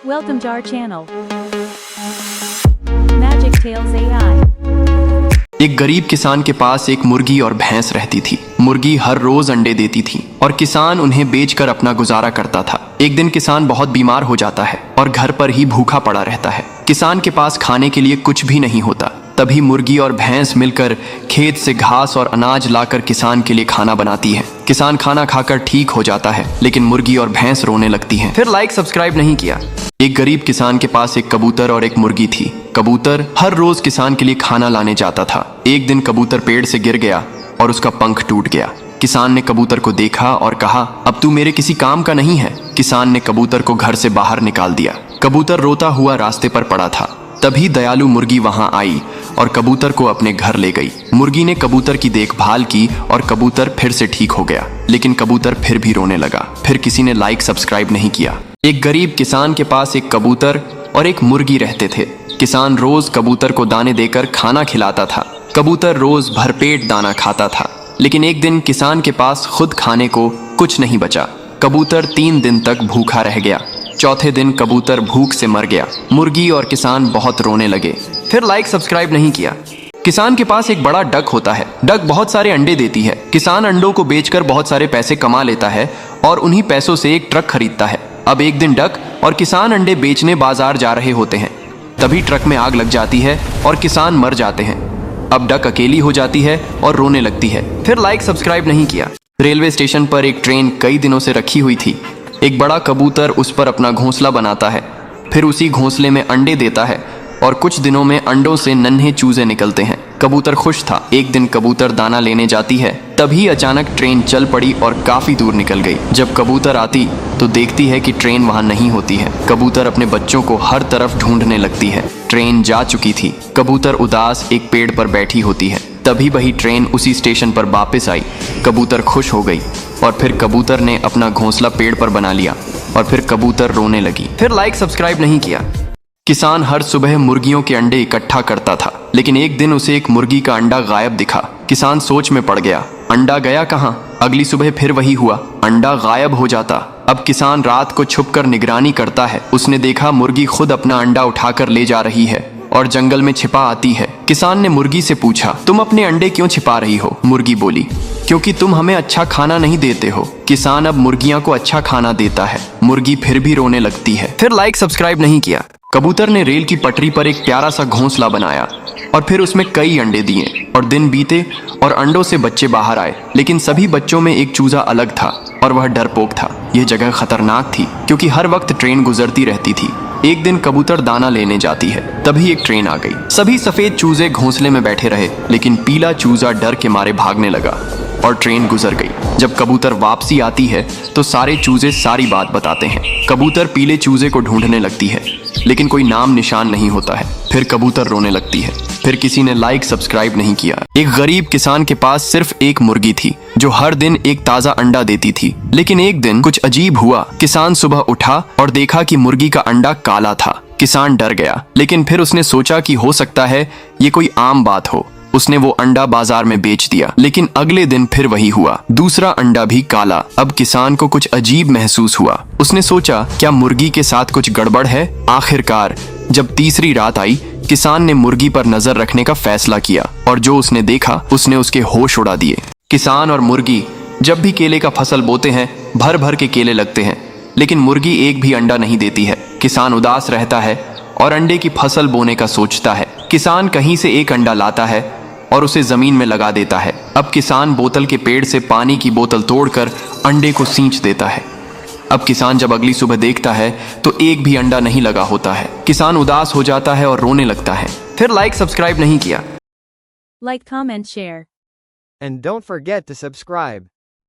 Welcome to our channel. Magic Tales AI. एक गरीब किसान के पास एक मुर्गी और भैंस रहती थी। मुर्गी हर रोज अंडे देती थी और किसान उन्हें बेचकर अपना गुजारा करता था। एक दिन किसान बहुत बीमार हो जाता है और घर पर ही भूखा पड़ा रहता है। किसान के पास खाने के लिए कुछ भी नहीं होता। तभी मुर्गी और भैंस मिलकर खेत से घास और अनाज लाकर किसान के लिए खाना बनाती है। किसान खाना खाकर ठीक हो जाता है, लेकिन मुर्गी और भैंस रोने लगती हैं। फिर लाइक सब्सक्राइब नहीं किया। एक गरीब किसान के पास एक कबूतर और एक मुर्गी थी। कबूतर हर रोज किसान के लिए खाना लाने जाता था। एक दिन कबूतर पेड़ से गिर गया और उसका पंख टूट गया। किसान ने कबूतर को देखा और कहा, अब तू मेरे किसी काम का नहीं है। किसान ने कबूतर को घर से बाहर निकाल दिया। कबूतर रोता हुआ रास्ते पर पड़ा था। तभी दयालु मुर्गी वहां आई और कबूतर को अपने घर ले गई। मुर्गी ने कबूतर की देखभाल की और कबूतर फिर से ठीक हो गया, लेकिन कबूतर फिर भी रोने लगा। फिर किसी ने लाइक सब्सक्राइब नहीं किया। एक गरीब किसान के पास एक कबूतर और एक मुर्गी रहते थे। किसान रोज कबूतर को दाने देकर खाना खिलाता था। कबूतर रोज भरपेट दाना खाता था, लेकिन एक दिन किसान के पास खुद खाने को कुछ नहीं बचा। कबूतर 3 दिन तक भूखा रह गया। चौथे दिन कबूतर भूख से मर गया। मुर्गी और किसान बहुत रोने लगे। फिर लाइक सब्सक्राइब नहीं किया। किसान के पास एक बड़ा डक होता है। डक बहुत सारे अंडे देती है। किसान अंडों को बेचकर बहुत सारे पैसे कमा लेता है और उन्हीं पैसों से एक ट्रक खरीदता है। अब एक दिन डक और किसान अंडे बेचने बाजार जा रहे होते हैं। तभी ट्रक में आग लग जाती है और किसान मर जाते हैं। अब डक अकेली हो जाती है और रोने लगती है। फिर लाइक सब्सक्राइब नहीं किया। रेलवे स्टेशन पर एक ट्रेन कई दिनों से रखी हुई थी। एक बड़ा कबूतर उस पर अपना घोंसला बनाता है, फिर उसी घोंसले में अंडे देता है और कुछ दिनों में अंडों से नन्हे चूजे निकलते हैं। कबूतर खुश था। एक दिन कबूतर दाना लेने जाती है, तभी अचानक ट्रेन चल पड़ी और काफी दूर निकल गई। जब कबूतर आती तो देखती है कि ट्रेन वहां नहीं होती है। कबूतर अपने बच्चों को हर तरफ ढूंढने लगती है। ट्रेन जा चुकी थी। कबूतर उदास एक पेड़ पर बैठी होती है। तभी वही ट्रेन उसी स्टेशन पर वापस आई। कबूतर खुश हो गई और फिर कबूतर ने अपना घोंसला पेड़ पर बना लिया और फिर कबूतर रोने लगी। फिर लाइक सब्सक्राइब नहीं किया। किसान हर सुबह मुर्गियों के अंडे इकट्ठा करता था, लेकिन एक दिन उसे एक मुर्गी का अंडा गायब दिखा। किसान सोच में पड़ गया, अंडा गया कहाँ? अगली सुबह फिर वही हुआ, अंडा गायब हो जाता। अब किसान रात को छुपकर निगरानी करता है। उसने देखा मुर्गी खुद अपना अंडा उठाकर ले जा रही है और जंगल में छिपा आती है। किसान ने मुर्गी से पूछा, तुम अपने अंडे क्यों छिपा रही हो? मुर्गी बोली, क्योंकि तुम हमें अच्छा खाना नहीं देते हो। किसान अब मुर्गियां को अच्छा खाना देता है। मुर्गी फिर भी रोने लगती है। फिर लाइक सब्सक्राइब नहीं किया। कबूतर ने रेल की पटरी पर एक प्यारा सा घोंसला बनाया और फिर उसमें कई अंडे दिए और दिन बीते और अंडों से बच्चे बाहर आए, लेकिन सभी बच्चों में एक चूजा अलग था और वह डरपोक था। यह जगह खतरनाक थी क्योंकि हर वक्त ट्रेन गुजरती रहती थी। एक दिन कबूतर दाना लेने जाती है, तभी एक ट्रेन आ गई। सभी सफेद चूजे घोंसले में बैठे रहे, लेकिन पीला चूजा डर के मारे भागने लगा और ट्रेन गुजर गई। जब कबूतर वापसी आती है तो सारे चूजे सारी बात बताते हैं। कबूतर पीले चूजे को ढूंढने लगती है, लेकिन कोई नाम निशान नहीं होता है। फिर कबूतर रोने लगती है। फिर किसी ने लाइक सब्सक्राइब नहीं किया। एक गरीब किसान के पास सिर्फ एक मुर्गी थी जो हर दिन एक ताजा अंडा देती थी, लेकिन एक दिन कुछ अजीब हुआ। किसान सुबह उठा और देखा कि मुर्गी का अंडा काला था। किसान डर गया, लेकिन फिर उसने सोचा कि हो सकता है ये कोई आम बात हो। उसने वो अंडा बाजार में बेच दिया, लेकिन अगले दिन फिर वही हुआ, दूसरा अंडा भी काला। अब किसान को कुछ अजीब महसूस हुआ। उसने सोचा, क्या मुर्गी के साथ कुछ गड़बड़ है? आखिरकार जब तीसरी रात आई, किसान ने मुर्गी पर नजर रखने का फैसला किया और जो उसने देखा उसने उसके होश उड़ा दिए। किसान और मुर्गी जब भी केले का फसल बोते हैं, भर भर के केले लगते हैं, लेकिन मुर्गी एक भी अंडा नहीं देती है। किसान उदास रहता है और अंडे की फसल बोने का सोचता है। किसान कहीं से एक अंडा लाता है और उसे जमीन में लगा देता है। अब किसान बोतल के पेड़ से पानी की बोतल तोड़कर अंडे को सींच देता है। अब किसान जब अगली सुबह देखता है तो एक भी अंडा नहीं लगा होता है। किसान उदास हो जाता है और रोने लगता है। फिर लाइक सब्सक्राइब नहीं किया। Like, comment, share. And don't forget to subscribe.